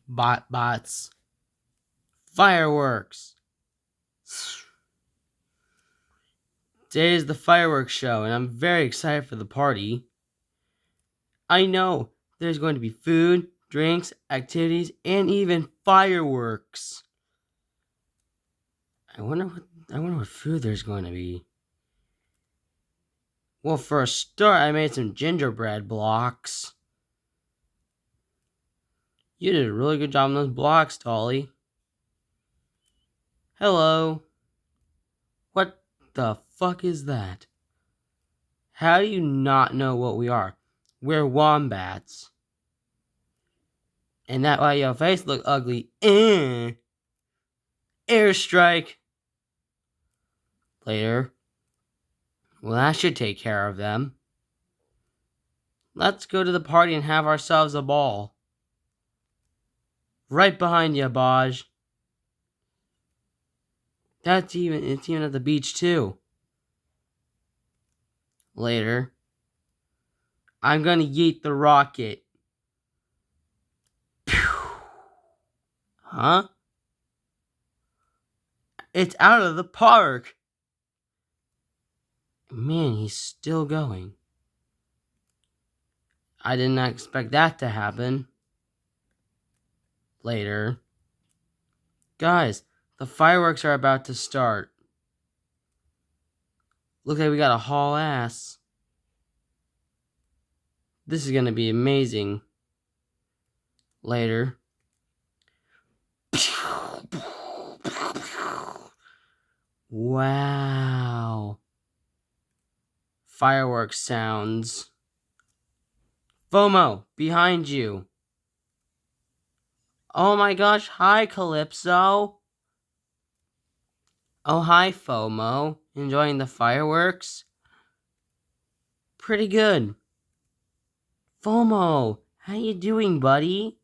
Bots. Fireworks. Today is the fireworks show, and I'm very excited for the party. I know there's going to be food, drinks, activities, and even fireworks. I wonder what food there's going to be. Well, for a start, I made some gingerbread blocks. You did a really good job on those blocks, Dolly. Hello. What the fuck is that? How do you not know what we are? We're wombats. And that why your face look ugly. Airstrike. Later. Well, that should take care of them. Let's go to the party and have ourselves a ball. Right behind you, Baj. It's even at the beach too. Later. I'm gonna yeet the rocket. Pew. Huh? It's out of the park. Man, he's still going. I did not expect that to happen. Later. Guys, the fireworks are about to start. Looks like we got a haul ass. This is gonna be amazing. Later. Wow. Fireworks sounds. FOMO, behind you. Oh my gosh, hi Calypso. Oh hi FOMO, enjoying the fireworks? Pretty good. FOMO, how you doing, buddy?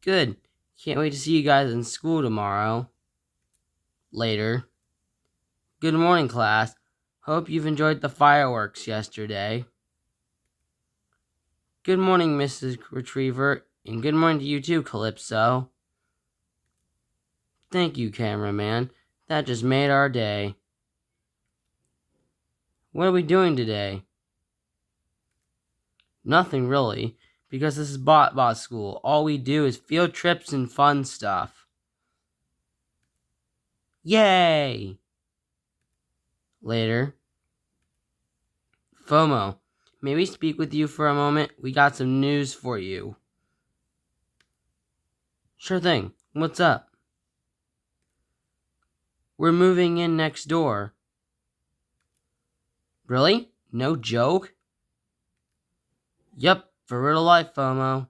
Good. Can't wait to see you guys in school tomorrow. Later. Good morning, class. Hope you've enjoyed the fireworks yesterday. Good morning, Mrs. Retriever, and good morning to you too, Calypso. Thank you, cameraman. That just made our day. What are we doing today? Nothing really, because this is BotBot school. All we do is field trips and fun stuff. Yay! Later. FOMO, may we speak with you for a moment? We got some news for you. Sure thing. What's up? We're moving in next door. Really? No joke? Yep, for real life, FOMO.